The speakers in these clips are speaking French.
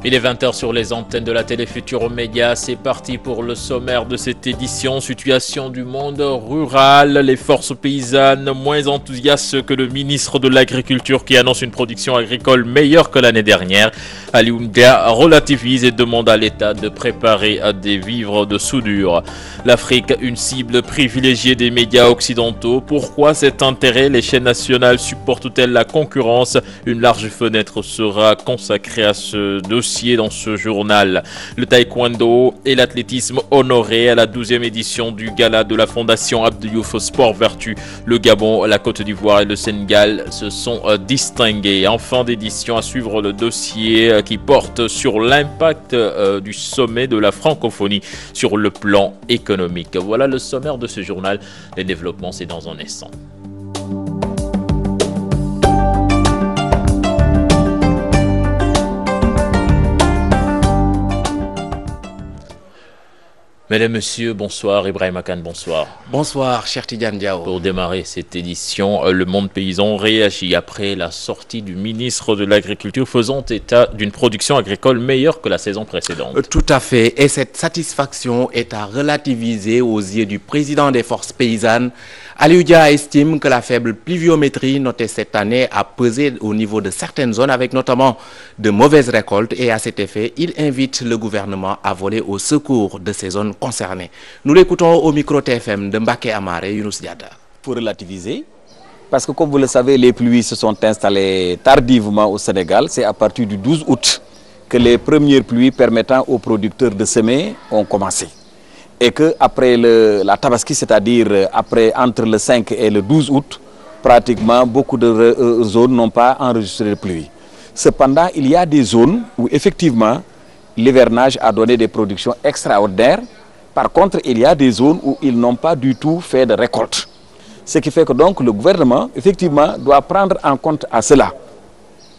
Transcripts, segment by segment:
Il est 20h sur les antennes de la télé Futurs Médias. C'est parti pour le sommaire de cette édition. Situation du monde rural. Les forces paysannes moins enthousiastes que le ministre de l'Agriculture qui annonce une production agricole meilleure que l'année dernière. Ali Oumdia relativise et demande à l'État de préparer des vivres de soudure. L'Afrique, une cible privilégiée des médias occidentaux. Pourquoi cet intérêt? Les chaînes nationales supportent-elles la concurrence? Une large fenêtre sera consacrée à ce dossier dans ce journal. Le taekwondo et l'athlétisme honorés à la 12e édition du gala de la Fondation Abdou Diouf Sport Vertu. Le Gabon, la Côte d'Ivoire et le Sénégal se sont distingués. En fin d'édition, à suivre le dossier qui porte sur l'impact du sommet de la francophonie sur le plan économique. Voilà le sommaire de ce journal. Les développements, c'est dans un instant. Mesdames, Messieurs, bonsoir. Ibrahim Akan, bonsoir. Bonsoir, cher Tidiane Diao. Pour démarrer cette édition, le monde paysan réagit après la sortie du ministre de l'Agriculture faisant état d'une production agricole meilleure que la saison précédente. Tout à fait. Et cette satisfaction est à relativiser aux yeux du président des forces paysannes. Ali Oumdia estime que la faible pluviométrie notée cette année a pesé au niveau de certaines zones avec notamment de mauvaises récoltes et à cet effet, il invite le gouvernement à voler au secours de ces zones concernées. Nous l'écoutons au micro TFM de Mbaké Amar et Younous Diada. Pour relativiser, parce que comme vous le savez, les pluies se sont installées tardivement au Sénégal. C'est à partir du 12 août que les premières pluies permettant aux producteurs de semer ont commencé. Et qu'après la Tabaski, c'est-à-dire entre le 5 et le 12 août, pratiquement beaucoup de zones n'ont pas enregistré de pluie. Cependant, il y a des zones où effectivement l'hivernage a donné des productions extraordinaires. Par contre, il y a des zones où ils n'ont pas du tout fait de récolte. Ce qui fait que donc le gouvernement, effectivement, doit prendre en compte à cela.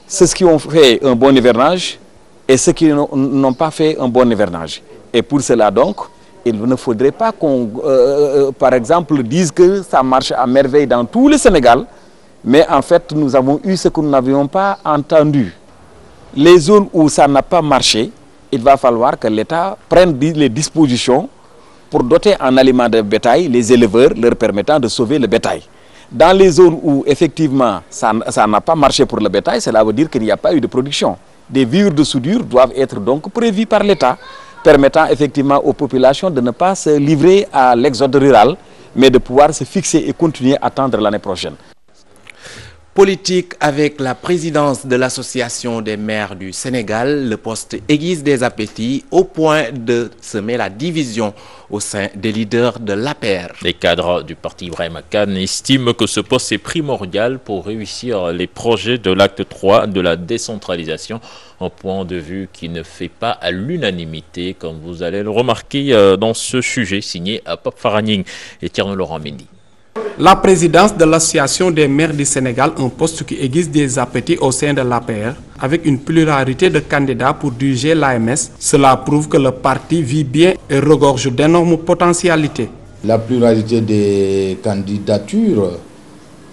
Ceux qui ont fait un bon hivernage et ceux qui n'ont pas fait un bon hivernage. Et pour cela donc, il ne faudrait pas qu'on, par exemple, dise que ça marche à merveille dans tout le Sénégal, mais en fait, nous avons eu ce que nous n'avions pas entendu. Les zones où ça n'a pas marché, il va falloir que l'État prenne les dispositions pour doter en aliments de bétail les éleveurs, leur permettant de sauver le bétail. Dans les zones où, effectivement, ça n'a pas marché pour le bétail, cela veut dire qu'il n'y a pas eu de production. Des vivres de soudure doivent être donc prévus par l'État, permettant effectivement aux populations de ne pas se livrer à l'exode rural, mais de pouvoir se fixer et continuer à attendre l'année prochaine. Politique avec la présidence de l'Association des maires du Sénégal, le poste aiguise des appétits au point de semer la division au sein des leaders de l'APR. Les cadres du parti Ibrahim Akan estiment que ce poste est primordial pour réussir les projets de l'acte 3 de la décentralisation, un point de vue qui ne fait pas à l'unanimité, comme vous allez le remarquer dans ce sujet signé à Pape Faraning et Thierno Laurent Mendy. La présidence de l'Association des maires du Sénégal, un poste qui aiguise des appétits au sein de l'APR, avec une pluralité de candidats pour diriger l'AMS, cela prouve que le parti vit bien et regorge d'énormes potentialités. La pluralité des candidatures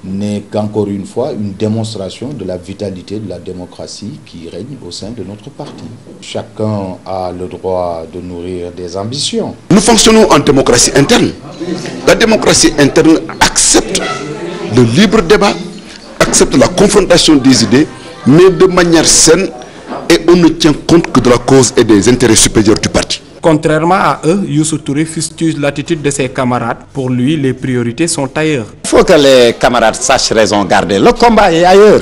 n'est qu'encore une fois une démonstration de la vitalité de la démocratie qui règne au sein de notre parti. Chacun a le droit de nourrir des ambitions. Nous fonctionnons en démocratie interne. La démocratie interne accepte le libre débat, accepte la confrontation des idées, mais de manière saine, et on ne tient compte que de la cause et des intérêts supérieurs du parti. Contrairement à eux, Youssou Touré fustige l'attitude de ses camarades. Pour lui, les priorités sont ailleurs. Il faut que les camarades sachent raison garder. Le combat est ailleurs.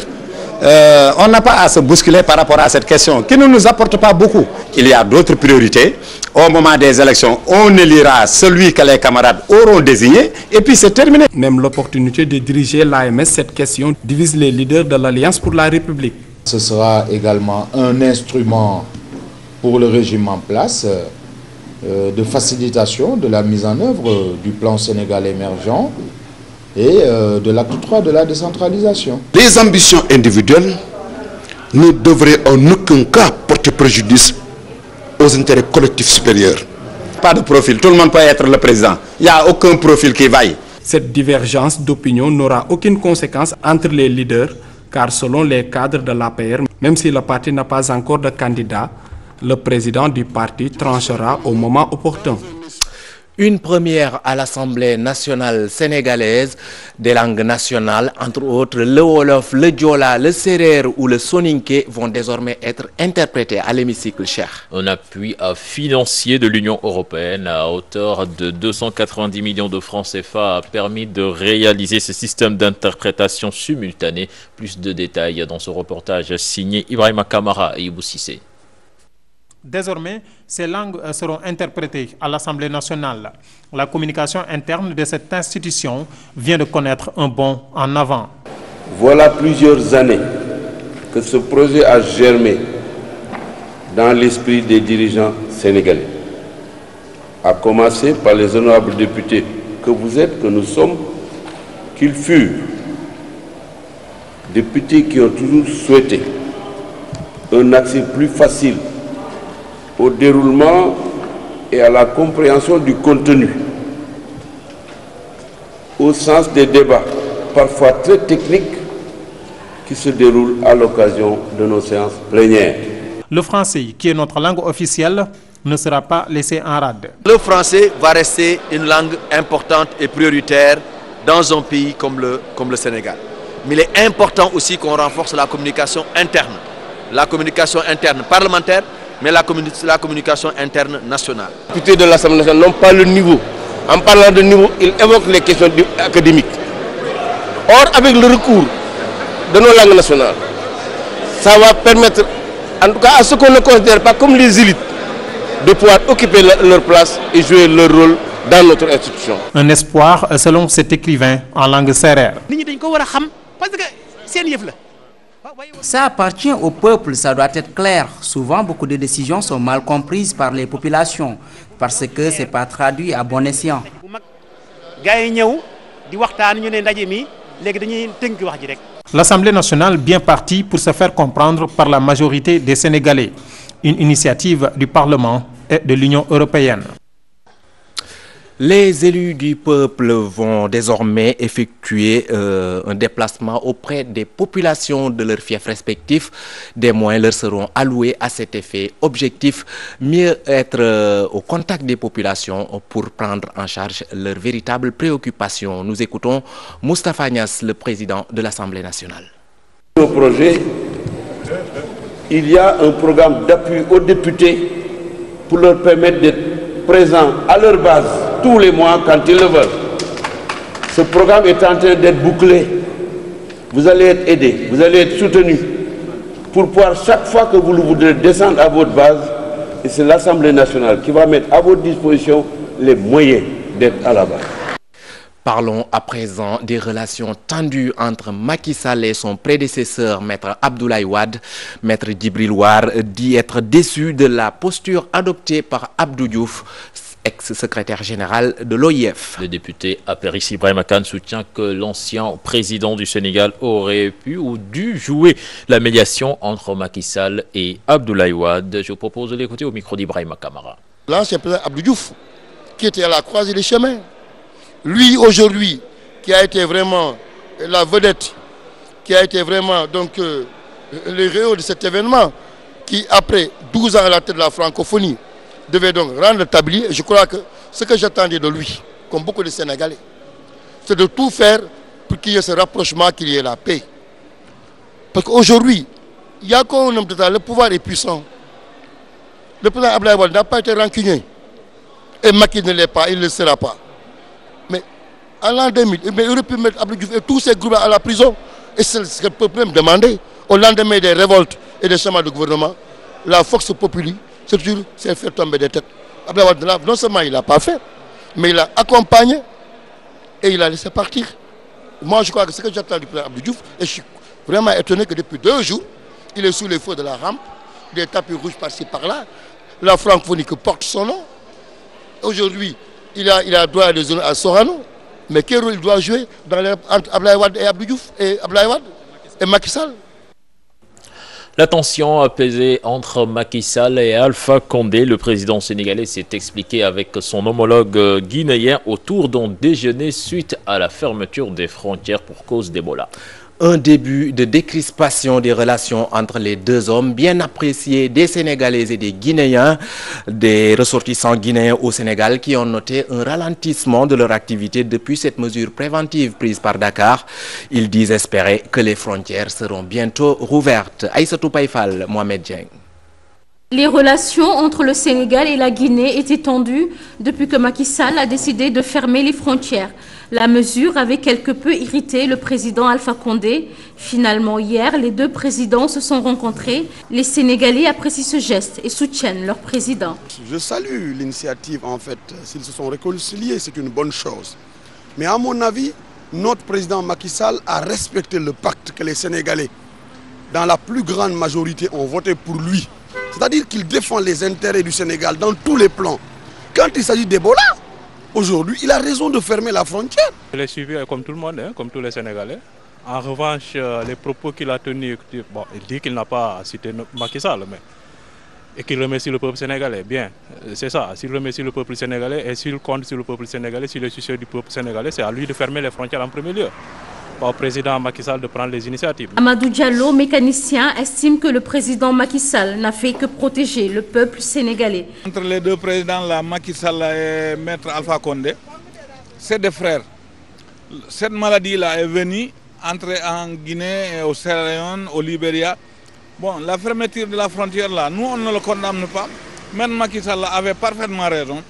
On n'a pas à se bousculer par rapport à cette question qui ne nous apporte pas beaucoup. Il y a d'autres priorités. Au moment des élections, on élira celui que les camarades auront désigné et puis c'est terminé. Même l'opportunité de diriger l'AMS, cette question divise les leaders de l'Alliance pour la République. Ce sera également un instrument pour le régime en place de facilitation de la mise en œuvre du plan Sénégal émergent et de l'acte 3 de la décentralisation. Les ambitions individuelles ne devraient en aucun cas porter préjudice aux intérêts collectifs supérieurs. Pas de profil, tout le monde peut être le président. Il n'y a aucun profil qui vaille. Cette divergence d'opinion n'aura aucune conséquence entre les leaders, car selon les cadres de l'APR, même si le parti n'a pas encore de candidat, Le président du parti tranchera au moment opportun. Une première à l'Assemblée nationale sénégalaise, des langues nationales, entre autres le Wolof, le Diola, le Serer ou le Soninké vont désormais être interprétés à l'hémicycle Cheikh. Un appui financier de l'Union européenne à hauteur de 290 millions de francs CFA a permis de réaliser ce système d'interprétation simultanée. Plus de détails dans ce reportage signé Ibrahima Kamara et Ibou Sissé. Désormais, ces langues seront interprétées à l'Assemblée nationale. La communication interne de cette institution vient de connaître un bond en avant. Voilà plusieurs années que ce projet a germé dans l'esprit des dirigeants sénégalais. À commencer par les honorables députés que vous êtes, que nous sommes, qu'ils furent. Députés qui ont toujours souhaité un accès plus facile au déroulement et à la compréhension du contenu, au sens des débats, parfois très techniques, qui se déroulent à l'occasion de nos séances plénières. Le français, qui est notre langue officielle, ne sera pas laissé en rade. Le français va rester une langue importante et prioritaire dans un pays comme le Sénégal. Mais il est important aussi qu'on renforce la communication interne parlementaire, mais la communication interne nationale. Les députés de l'Assemblée nationale n'ont pas le niveau. En parlant de niveau, ils évoquent les questions académiques. Or, avec le recours de nos langues nationales, ça va permettre, en tout cas à ceux qu'on ne considère pas comme les élites, de pouvoir occuper leur place et jouer leur rôle dans notre institution. Un espoir selon cet écrivain en langue sérère. Ça appartient au peuple, ça doit être clair. Souvent, beaucoup de décisions sont mal comprises par les populations parce que ce n'est pas traduit à bon escient. L'Assemblée nationale bien partie pour se faire comprendre par la majorité des Sénégalais. Une initiative du Parlement et de l'Union européenne. Les élus du peuple vont désormais effectuer un déplacement auprès des populations de leurs fiefs respectifs. Des moyens leur seront alloués à cet effet. Objectif, mieux être au contact des populations pour prendre en charge leurs véritables préoccupations. Nous écoutons Moustapha Niasse, le président de l'Assemblée nationale. Au projet, il y a un programme d'appui aux députés pour leur permettre d'être présents à leur base tous les mois quand ils le veulent. Ce programme est en train d'être bouclé. Vous allez être aidés, vous allez être soutenus pour pouvoir chaque fois que vous voudrez descendre à votre base, et c'est l'Assemblée nationale qui va mettre à votre disposition les moyens d'être à la base. Parlons à présent des relations tendues entre Macky Sall et son prédécesseur, Maître Abdoulaye Wade. Maître Djibril War dit être déçu de la posture adoptée par Abdou Diouf, ex-secrétaire général de l'OIF. Le député Apéris Ibrahima Kane soutient que l'ancien président du Sénégal aurait pu ou dû jouer la médiation entre Macky Sall et Abdoulaye Wade. Je vous propose de l'écouter au micro d'Ibrahima Kamara. L'ancien président Abdou Diouf, qui était à la croisée des chemins, lui aujourd'hui, qui a été vraiment la vedette, qui a été vraiment donc le héros de cet événement, qui après 12 ans à la tête de la francophonie, devait donc rendre le tablier. Je crois que ce que j'attendais de lui, comme beaucoup de Sénégalais, c'est de tout faire pour qu'il y ait ce rapprochement, qu'il y ait la paix. Parce qu'aujourd'hui, il y a qu'un homme d'État, le pouvoir est puissant. Le président Abdoulaye Wade n'a pas été rancunier. Et Macky ne l'est pas, il ne le sera pas. Mais en l'an 2000, il aurait pu mettre Abdou Diouf et tous ces groupes à la prison. Et c'est ce que le peuple même demandait. Au lendemain des révoltes et des changements de gouvernement, la force populaire, c'est faire tomber des têtes. Abdoulaye Wade, non seulement il ne l'a pas fait, mais il l'a accompagné et il a laissé partir. Moi, je crois que ce que j'attends du président Abdou Diouf, et je suis vraiment étonné que depuis 2 jours, il est sous les feux de la rampe, des tapis rouges par-ci par-là, la francophonie qui porte son nom. Aujourd'hui, il a droit à des zones à Sorano, mais quel rôle il doit jouer entre Abdoulaye Wade et Abdou Diouf et Abdoulaye Wade et Macky Sall? La tension apaisée entre Macky Sall et Alpha Condé, le président sénégalais s'est expliqué avec son homologue guinéen autour d'un déjeuner suite à la fermeture des frontières pour cause d'Ebola. Un début de décrispation des relations entre les deux hommes, bien apprécié des Sénégalais et des Guinéens, des ressortissants guinéens au Sénégal qui ont noté un ralentissement de leur activité depuis cette mesure préventive prise par Dakar. Ils disent espérer que les frontières seront bientôt rouvertes. Aïssatou Païfal, Mohamed Dieng. Les relations entre le Sénégal et la Guinée étaient tendues depuis que Macky Sall a décidé de fermer les frontières. La mesure avait quelque peu irrité le président Alpha Condé. Finalement, hier, les deux présidents se sont rencontrés. Les Sénégalais apprécient ce geste et soutiennent leur président. Je salue l'initiative, en fait. S'ils se sont réconciliés, c'est une bonne chose. Mais à mon avis, notre président Macky Sall a respecté le pacte que les Sénégalais, dans la plus grande majorité, ont voté pour lui. C'est-à-dire qu'il défend les intérêts du Sénégal dans tous les plans. Quand il s'agit d'Ebola, aujourd'hui, il a raison de fermer la frontière. Je l'ai suivi comme tout le monde, comme tous les Sénégalais. En revanche, les propos qu'il a tenus, bon, il dit qu'il n'a pas cité Macky Sall, et qu'il remercie le peuple sénégalais. Bien, c'est ça. S'il remercie le peuple sénégalais et s'il compte sur le peuple sénégalais, s'il est soucieux du peuple sénégalais, c'est à lui de fermer les frontières en premier lieu. Pas au président Macky Sall de prendre les initiatives. Amadou Diallo, mécanicien, estime que le président Macky Sall n'a fait que protéger le peuple sénégalais. Entre les deux présidents, là, Macky Sall et Maître Alpha Condé, c'est des frères. Cette maladie-là est venue entrer en Guinée, au Sierra Leone, au Libéria. Bon, la fermeture de la frontière, là, nous, on ne le condamne pas. Même Macky Sall avait parfaitement raison.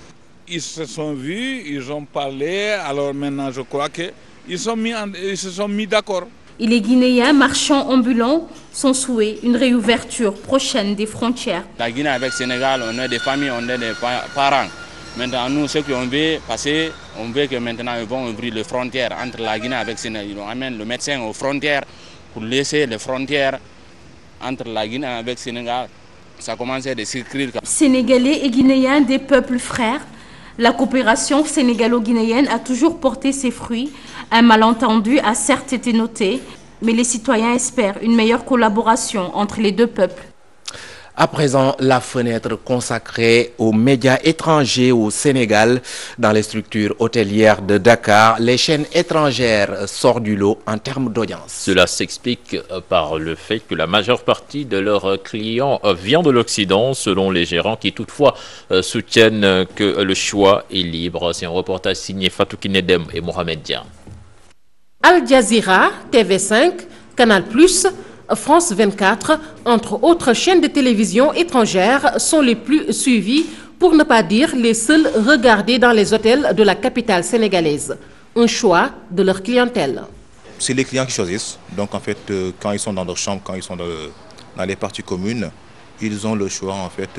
Ils se sont vus, ils ont parlé, alors maintenant, je crois que ils se sont mis d'accord. Et les Guinéens marchands ambulants sont souhaités une réouverture prochaine des frontières. La Guinée avec le Sénégal, on a des familles, on a des parents. Maintenant, nous, ce qu'on veut passer, on veut que maintenant ils vont ouvrir les frontières entre la Guinée avec le Sénégal. Ils amènent le médecin aux frontières pour laisser les frontières entre la Guinée avec le Sénégal. Ça commence à s'écrire. Sénégalais et Guinéens, des peuples frères. La coopération sénégalo-guinéenne a toujours porté ses fruits. Un malentendu a certes été noté, mais les citoyens espèrent une meilleure collaboration entre les deux peuples. À présent, la fenêtre consacrée aux médias étrangers au Sénégal. Dans les structures hôtelières de Dakar, les chaînes étrangères sortent du lot en termes d'audience. Cela s'explique par le fait que la majeure partie de leurs clients vient de l'Occident, selon les gérants qui toutefois soutiennent que le choix est libre. C'est un reportage signé Fatou Kinedem et Mohamed Dian. Al Jazeera, TV5, Canal+, France 24, entre autres chaînes de télévision étrangères, sont les plus suivies, pour ne pas dire les seules regardées dans les hôtels de la capitale sénégalaise. Un choix de leur clientèle. C'est les clients qui choisissent. Donc en fait, quand ils sont dans leur chambre, quand ils sont dans les parties communes, ils ont le choix en fait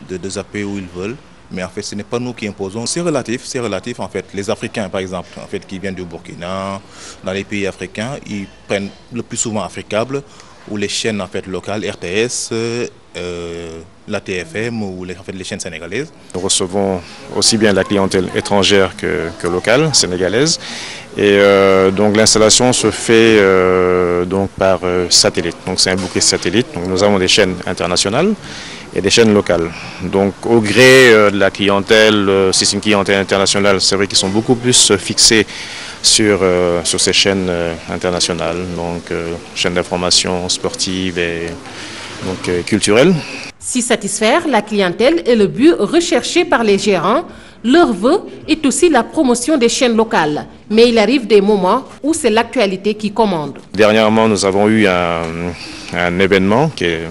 de zapper où ils veulent. Mais en fait, ce n'est pas nous qui imposons. C'est relatif en fait. Les Africains, par exemple, en fait, qui viennent du Burkina, dans les pays africains, ils prennent le plus souvent Africable ou les chaînes en fait locales, RTS, la TFM ou les chaînes sénégalaises. Nous recevons aussi bien la clientèle étrangère que locale, sénégalaise. Et donc l'installation se fait donc par satellite. Donc c'est un bouquet satellite. Donc nous avons des chaînes internationales et des chaînes locales. Donc au gré de la clientèle, si c'est une clientèle internationale, c'est vrai qu'ils sont beaucoup plus fixés sur ces chaînes internationales, donc chaînes d'information sportive et donc culturelle. Si satisfaire la clientèle est le but recherché par les gérants, leur vœu est aussi la promotion des chaînes locales. Mais il arrive des moments où c'est l'actualité qui commande. Dernièrement, nous avons eu un événement qui est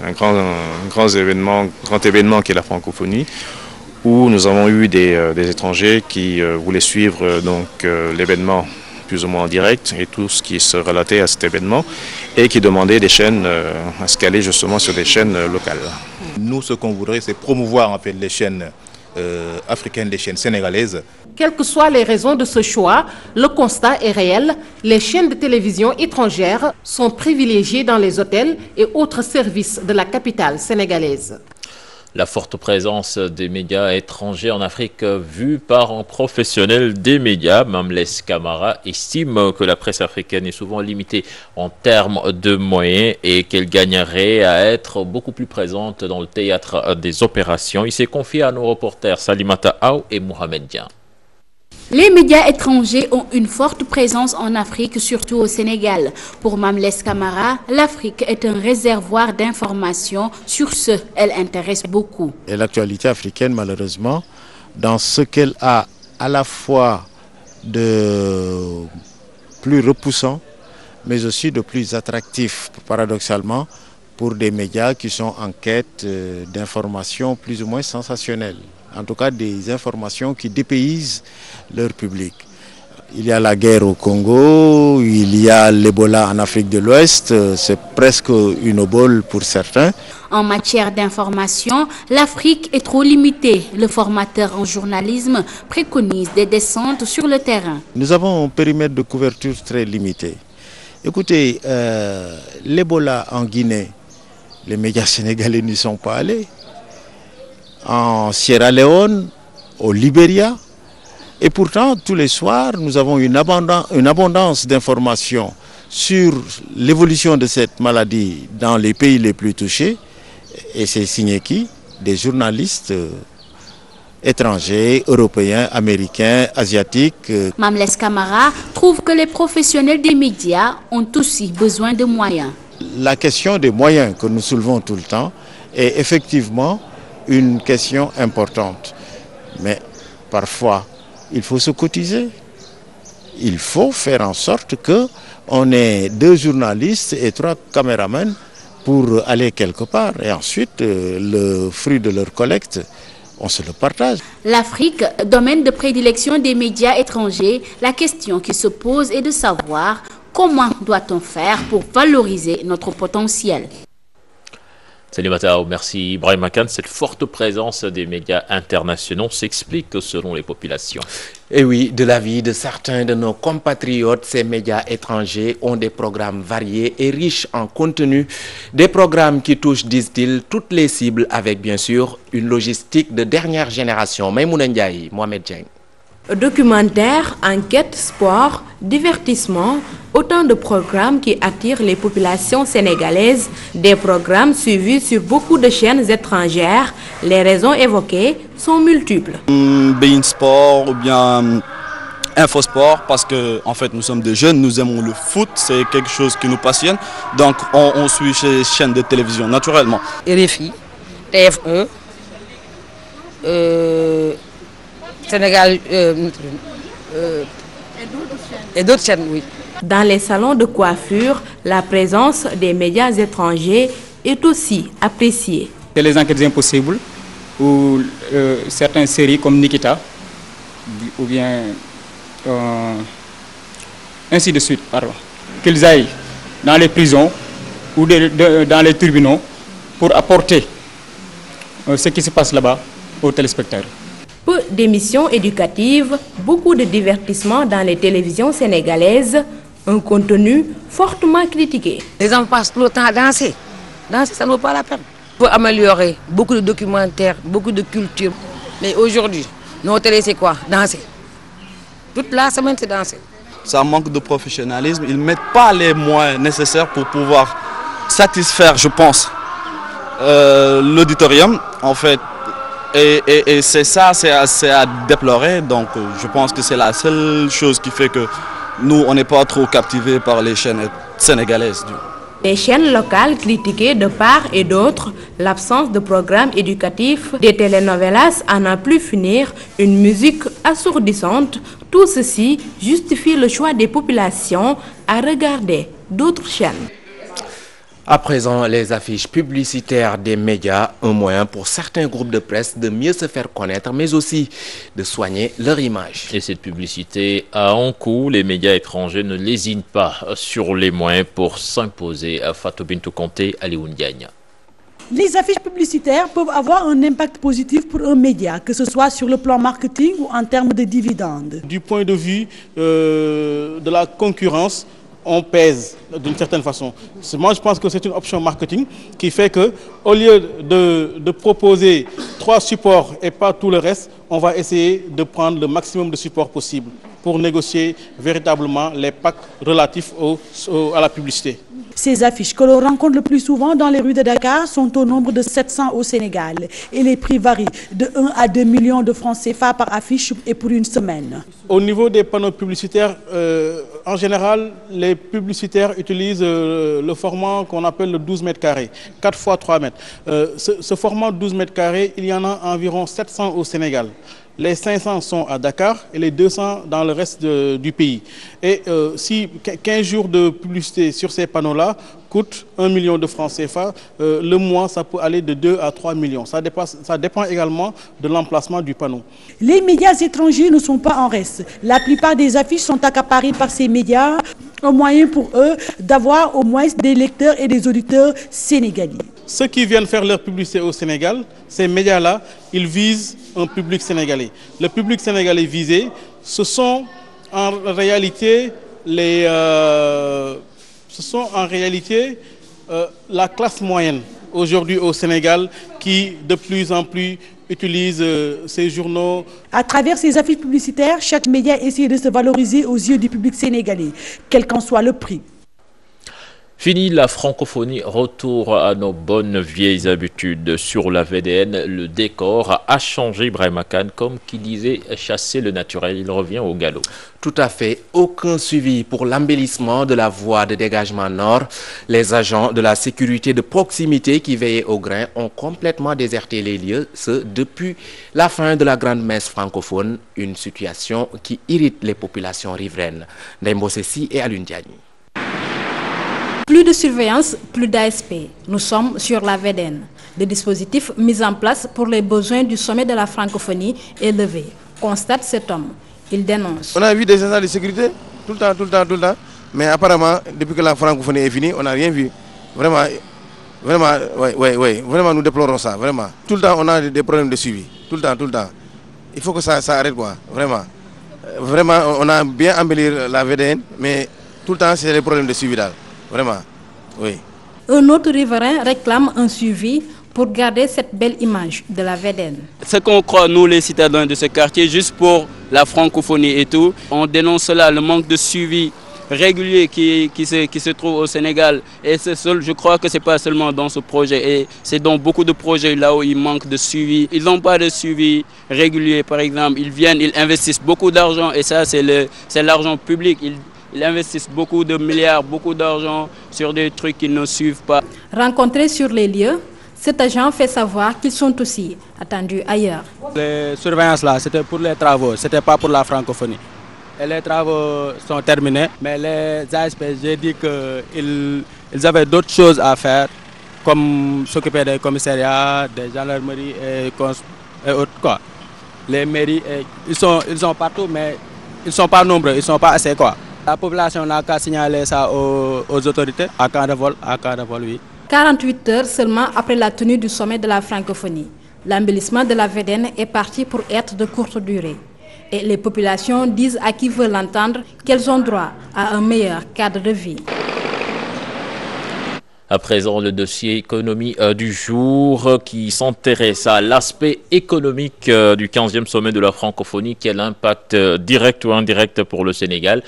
un grand événement qui est la francophonie, où nous avons eu des étrangers qui voulaient suivre donc l'événement plus ou moins en direct et tout ce qui se relatait à cet événement et qui demandaient des chaînes à se caler justement sur des chaînes locales. Nous, ce qu'on voudrait, c'est promouvoir en fait les chaînes africaines, les chaînes sénégalaises. Quelles que soient les raisons de ce choix, le constat est réel. Les chaînes de télévision étrangères sont privilégiées dans les hôtels et autres services de la capitale sénégalaise. La forte présence des médias étrangers en Afrique vue par un professionnel des médias, Mamles Camara, estime que la presse africaine est souvent limitée en termes de moyens et qu'elle gagnerait à être beaucoup plus présente dans le théâtre des opérations. Il s'est confié à nos reporters Salimata Aou et Mohamed Dian. Les médias étrangers ont une forte présence en Afrique, surtout au Sénégal. Pour Mamles Camara, l'Afrique est un réservoir d'informations. Sur ce, elle intéresse beaucoup. Et l'actualité africaine, malheureusement, dans ce qu'elle a à la fois de plus repoussant, mais aussi de plus attractif, paradoxalement, pour des médias qui sont en quête d'informations plus ou moins sensationnelles. En tout cas, des informations qui dépaysent leur public. Il y a la guerre au Congo, il y a l'Ebola en Afrique de l'Ouest, c'est presque une obole pour certains. En matière d'information, l'Afrique est trop limitée. Le formateur en journalisme préconise des descentes sur le terrain. Nous avons un périmètre de couverture très limité. Écoutez, l'Ebola en Guinée, les médias sénégalais n'y sont pas allés. En Sierra Leone, au Libéria. Et pourtant, tous les soirs, nous avons une abondance d'informations sur l'évolution de cette maladie dans les pays les plus touchés. Et c'est signé qui? Des journalistes étrangers, européens, américains, asiatiques. Mamles Camara trouve que les professionnels des médias ont aussi besoin de moyens. La question des moyens que nous soulevons tout le temps est effectivement une question importante. Mais parfois, il faut se cotiser. Il faut faire en sorte qu'on ait 2 journalistes et 3 caméramans pour aller quelque part. Et ensuite, le fruit de leur collecte, on se le partage. L'Afrique, domaine de prédilection des médias étrangers, la question qui se pose est de savoir comment doit-on faire pour valoriser notre potentiel. Salimata, merci Ibrahim Khan. Cette forte présence des médias internationaux s'explique selon les populations. Et oui, de l'avis de certains de nos compatriotes, ces médias étrangers ont des programmes variés et riches en contenu. Des programmes qui touchent, disent-ils, toutes les cibles avec bien sûr une logistique de dernière génération. Maïmouna Ndiaye, Mohamed Dieng. Documentaires, enquêtes, sport, divertissement, autant de programmes qui attirent les populations sénégalaises, des programmes suivis sur beaucoup de chaînes étrangères. Les raisons évoquées sont multiples. Bein Sport ou bien Infosport, parce que en fait nous sommes des jeunes, nous aimons le foot, c'est quelque chose qui nous passionne, donc on suit ces chaînes de télévision naturellement. RFI, TF1, Sénégal et d'autres chaînes, oui. Dans les salons de coiffure, la présence des médias étrangers est aussi appréciée. C'est les enquêtes impossibles ou certaines séries comme Nikita ou bien ainsi de suite, pardon. Qu'ils aillent dans les prisons ou dans les tribunaux pour apporter ce qui se passe là-bas aux téléspectateurs. Peu d'émissions éducatives, beaucoup de divertissement dans les télévisions sénégalaises, un contenu fortement critiqué. Les gens passent tout le temps à danser. Danser, ça ne vaut pas la peine. Il faut améliorer beaucoup de documentaires, beaucoup de culture. Mais aujourd'hui, nos télés, c'est quoi? Danser. Toute la semaine, c'est danser. Ça manque de professionnalisme. Ils ne mettent pas les moyens nécessaires pour pouvoir satisfaire, je pense, l'auditorium, en fait. Et c'est ça, c'est à déplorer. Donc je pense que c'est la seule chose qui fait que nous, on n'est pas trop captivés par les chaînes sénégalaises. Les chaînes locales critiquées de part et d'autre, l'absence de programmes éducatifs, des telenovelas à n'en plus finir, une musique assourdissante, tout ceci justifie le choix des populations à regarder d'autres chaînes. À présent, les affiches publicitaires des médias, un moyen pour certains groupes de presse de mieux se faire connaître, mais aussi de soigner leur image. Et cette publicité a un coût. Les médias étrangers ne lésinent pas sur les moyens pour s'imposer. À Fatou Bintou Conté, Alioune Diagne. Les affiches publicitaires peuvent avoir un impact positif pour un média, que ce soit sur le plan marketing ou en termes de dividendes. Du point de vue de la concurrence, on pèse d'une certaine façon. Moi, je pense que c'est une option marketing qui fait que, au lieu de proposer 3 supports et pas tout le reste, on va essayer de prendre le maximum de supports possible pour négocier véritablement les packs relatifs à la publicité. Ces affiches que l'on rencontre le plus souvent dans les rues de Dakar sont au nombre de 700 au Sénégal et les prix varient de 1 à 2 millions de francs CFA par affiche et pour une semaine. Au niveau des panneaux publicitaires, en général, les publicitaires utilisent le format qu'on appelle le 12 mètres carrés, 4 x 3 mètres. Ce format 12 mètres carrés, il y en a environ 700 au Sénégal. Les 500 sont à Dakar et les 200 dans le reste du pays. Et si 15 jours de publicité sur ces panneaux-là coûtent 1 million de francs CFA, le mois, ça peut aller de 2 à 3 millions. Ça dépend également de l'emplacement du panneau. Les médias étrangers ne sont pas en reste. La plupart des affiches sont accaparées par ces médias, un moyen pour eux d'avoir au moins des lecteurs et des auditeurs sénégalais. Ceux qui viennent faire leur publicité au Sénégal, ces médias-là, ils visent un public sénégalais. Le public sénégalais visé, ce sont en réalité la classe moyenne aujourd'hui au Sénégal qui de plus en plus utilise ces journaux. À travers ces affiches publicitaires, chaque média essaie de se valoriser aux yeux du public sénégalais, quel qu'en soit le prix. Fini la francophonie, retour à nos bonnes vieilles habitudes. Sur la VDN, le décor a changé. Ibrahima Kane, comme qui disait, chasser le naturel, il revient au galop. Tout à fait. Aucun suivi pour l'embellissement de la voie de dégagement nord. Les agents de la sécurité de proximité qui veillaient au grain ont complètement déserté les lieux, ce depuis la fin de la grande messe francophone, une situation qui irrite les populations riveraines. Ndembo Sessi et Alun Diagne. Plus de surveillance, plus d'ASP. Nous sommes sur la VDN. Le dispositif mis en place pour les besoins du sommet de la francophonie est levé. Constate cet homme. Il dénonce. On a vu des agents de sécurité tout le temps. Mais apparemment, depuis que la francophonie est finie, on n'a rien vu. Vraiment, nous déplorons ça. Vraiment. Tout le temps, on a des problèmes de suivi. Tout le temps. Il faut que ça arrête, quoi. Vraiment. Vraiment, on a bien embelli la VDN, mais tout le temps, c'est des problèmes de suivi. Vraiment, oui. Un autre riverain réclame un suivi pour garder cette belle image de la VDN. Ce qu'on croit, nous les citadins de ce quartier, juste pour la francophonie et tout, on dénonce cela, le manque de suivi régulier qui se trouve au Sénégal. Et je crois que ce n'est pas seulement dans ce projet, et c'est dans beaucoup de projets là où il manque de suivi. Ils n'ont pas de suivi régulier, par exemple. Ils viennent, ils investissent beaucoup d'argent, et ça c'est l'argent public. Ils investissent beaucoup de milliards, beaucoup d'argent sur des trucs qu'ils ne suivent pas. Rencontrés sur les lieux, cet agent fait savoir qu'ils sont aussi attendus ailleurs. Les surveillances là, c'était pour les travaux, ce n'était pas pour la francophonie. Et les travaux sont terminés, mais les ASP, j'ai dit qu'ils avaient d'autres choses à faire, comme s'occuper des commissariats, des gendarmeries et autres quoi. Les mairies, ils sont partout, mais ils ne sont pas nombreux, ils ne sont pas assez quoi. La population n'a qu'à signaler ça aux autorités, à cas de vol, oui. 48 heures seulement après la tenue du sommet de la francophonie, l'embellissement de la VDN est parti pour être de courte durée. Et les populations disent à qui veut l'entendre qu'elles ont droit à un meilleur cadre de vie. À présent, le dossier économie du jour qui s'intéresse à l'aspect économique du 15e sommet de la francophonie. Quel impact direct ou indirect pour le Sénégal?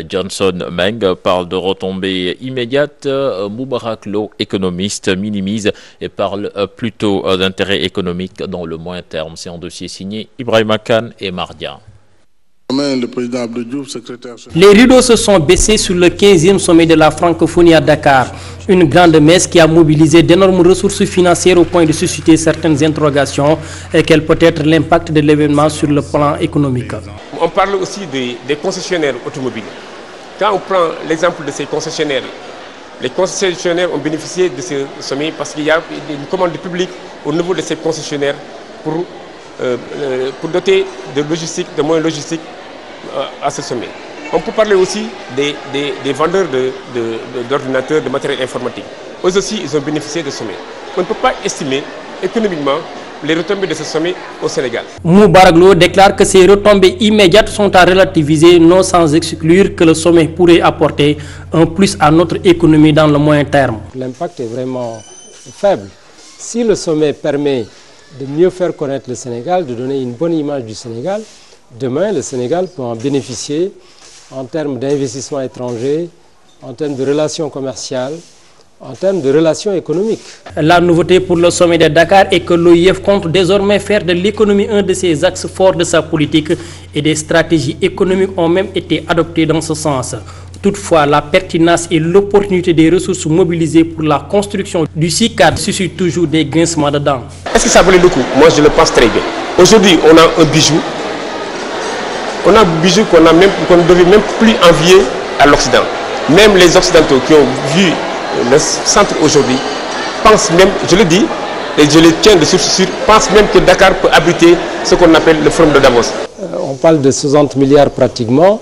Johnson Meng parle de retombées immédiates. Moubarak Lo, économiste, minimise et parle plutôt d'intérêt économique dans le moyen terme. C'est un dossier signé Ibrahima Kane et Mardia. Le président Abdou Diouf, secrétaire... Les rideaux se sont baissés sur le 15e sommet de la francophonie à Dakar. Une grande messe qui a mobilisé d'énormes ressources financières au point de susciter certaines interrogations et quel peut être l'impact de l'événement sur le plan économique. On parle aussi des concessionnaires automobiles. Quand on prend l'exemple de ces concessionnaires, les concessionnaires ont bénéficié de ce sommet parce qu'il y a une commande publique au niveau de ces concessionnaires pour doter de logistique, de moyens logistiques à ce sommet. On peut parler aussi des vendeurs d'ordinateurs, de matériel informatique. Eux aussi, ils ont bénéficié de ce sommet. On ne peut pas estimer économiquement les retombées de ce sommet au Sénégal. Moubarak Lo déclare que ces retombées immédiates sont à relativiser, non sans exclure que le sommet pourrait apporter un plus à notre économie dans le moyen terme. L'impact est vraiment faible. Si le sommet permet de mieux faire connaître le Sénégal, de donner une bonne image du Sénégal, demain le Sénégal peut en bénéficier en termes d'investissement étranger, en termes de relations commerciales, en termes de relations économiques. La nouveauté pour le sommet de Dakar est que l'OIF compte désormais faire de l'économie un de ses axes forts de sa politique et des stratégies économiques ont même été adoptées dans ce sens. Toutefois, la pertinence et l'opportunité des ressources mobilisées pour la construction du CICAD suscitent toujours des grincements de dents. Est-ce que ça valait le coup? Moi, je le pense très bien. Aujourd'hui, on a un bijou. On a un bijou qu'on ne devait même plus envier à l'Occident. Même les Occidentaux qui ont vu le centre aujourd'hui pensent même, je le dis, et je le tiens de source sûre, pensent même que Dakar peut abriter ce qu'on appelle le forum de Davos. On parle de 60 milliards pratiquement.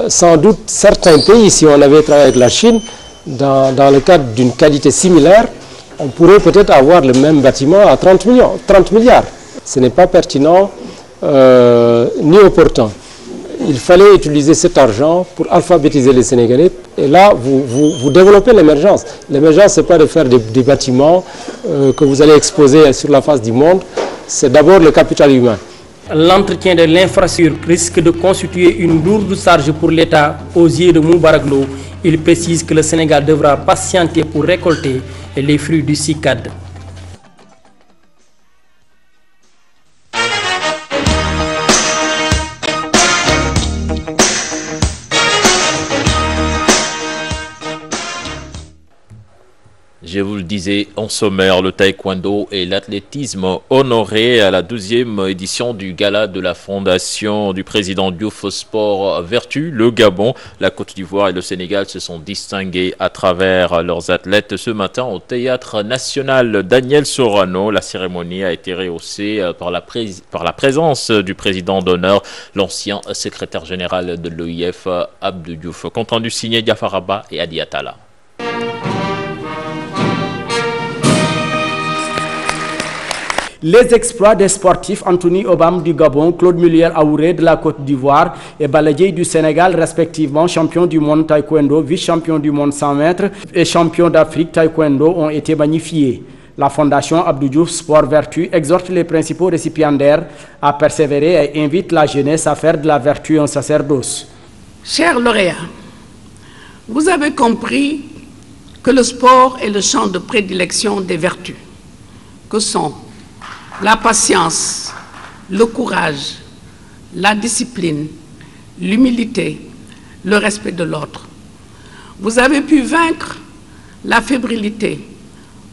Sans doute, certains pays, si on avait travaillé avec la Chine, dans le cadre d'une qualité similaire, on pourrait peut-être avoir le même bâtiment à 30 milliards. Ce n'est pas pertinent ni opportun. Il fallait utiliser cet argent pour alphabétiser les Sénégalais. Et là, vous développez l'émergence. L'émergence, ce n'est pas de faire des bâtiments que vous allez exposer sur la face du monde. C'est d'abord le capital humain. L'entretien de l'infrastructure risque de constituer une lourde charge pour l'État aux yeux de Moubarak Lô. Il précise que le Sénégal devra patienter pour récolter les fruits du CICAD. Je vous le disais en sommaire, le taekwondo et l'athlétisme honorés à la 12e édition du gala de la fondation du président Diouf Sport Vertu. Le Gabon, la Côte d'Ivoire et le Sénégal se sont distingués à travers leurs athlètes ce matin au Théâtre National Daniel Sorano. La cérémonie a été rehaussée par la présence du président d'honneur, l'ancien secrétaire général de l'OIF, Abdou Diouf. Compte rendu signé Diafaraba et Adi Atala. Les exploits des sportifs Anthony Obam du Gabon, Claude Mulier Aouré de la Côte d'Ivoire et Baladjei du Sénégal, respectivement champion du monde taekwondo, vice-champion du monde 100 mètres et champion d'Afrique taekwondo, ont été magnifiés. La fondation Abdou Diouf Sport Vertu exhorte les principaux récipiendaires à persévérer et invite la jeunesse à faire de la vertu un sacerdoce. Chers lauréats, vous avez compris que le sport est le champ de prédilection des vertus, que sont la patience, le courage, la discipline, l'humilité, le respect de l'autre. Vous avez pu vaincre la fébrilité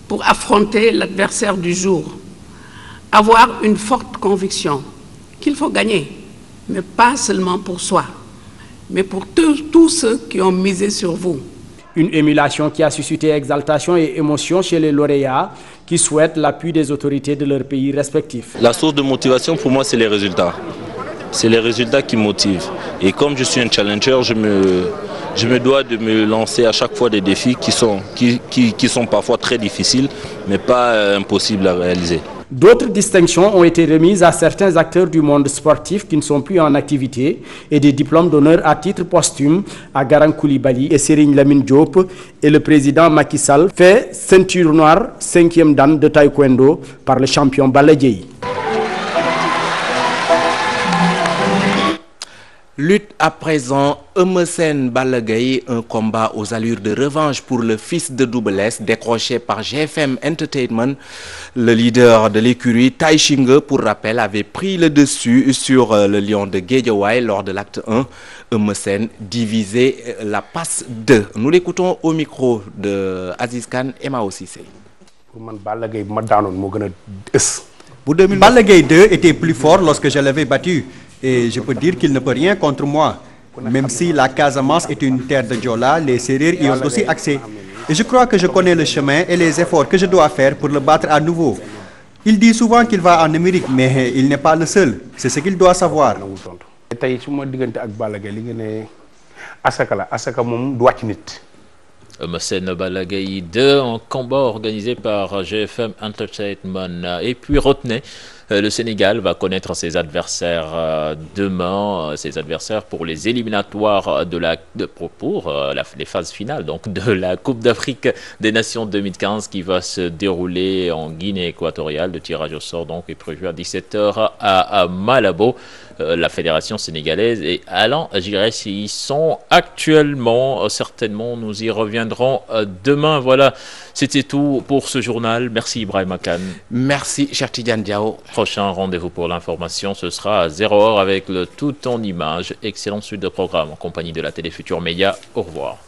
pour affronter l'adversaire du jour, avoir une forte conviction qu'il faut gagner, mais pas seulement pour soi, mais pour tous ceux qui ont misé sur vous. Une émulation qui a suscité exaltation et émotion chez les lauréats qui souhaitent l'appui des autorités de leur pays respectifs. La source de motivation pour moi, c'est les résultats. C'est les résultats qui motivent. Et comme je suis un challenger, je me dois de me lancer à chaque fois des défis qui sont parfois très difficiles, mais pas impossibles à réaliser. D'autres distinctions ont été remises à certains acteurs du monde sportif qui ne sont plus en activité et des diplômes d'honneur à titre posthume à Garang Koulibaly et Serigne Lamine Diop et le président Macky Sall fait ceinture noire 5e dan de taekwondo par le champion Baladjei. Lutte à présent, Eumeu Balla Gaye, un combat aux allures de revanche pour le fils de Double S, décroché par GFM Entertainment. Le leader de l'écurie, Tai Shinge, pour rappel, avait pris le dessus sur le lion de Guédiawaye lors de l'acte 1. Eumeu divisé la passe 2. Nous l'écoutons au micro de Aziz Khan et Mao Cissé. Balla Gaye 2 était plus fort lorsque je l'avais battu. Et je peux dire qu'il ne peut rien contre moi. Même si la Casamance est une terre de Diola, les Sérères y ont aussi accès. Et je crois que je connais le chemin et les efforts que je dois faire pour le battre à nouveau. Il dit souvent qu'il va en Amérique, mais il n'est pas le seul. C'est ce qu'il doit savoir. Eumeu Balla Gaye 2, un combat organisé par GFM Entertainment. Et puis retenez Le Sénégal va connaître ses adversaires demain, ses adversaires pour les éliminatoires pour les phases finales donc de la Coupe d'Afrique des Nations 2015 qui va se dérouler en Guinée équatoriale. Le tirage au sort donc est prévu à 17h à Malabo. La fédération sénégalaise et Alain Giresse y sont actuellement. Certainement, nous y reviendrons demain. Voilà, c'était tout pour ce journal. Merci Ibrahima Kane. Merci, cher Tidiane Diao. Prochain rendez-vous pour l'information, ce sera à 0h avec le tout en images. Excellente suite de programme en compagnie de la Télé Futur Média. Au revoir.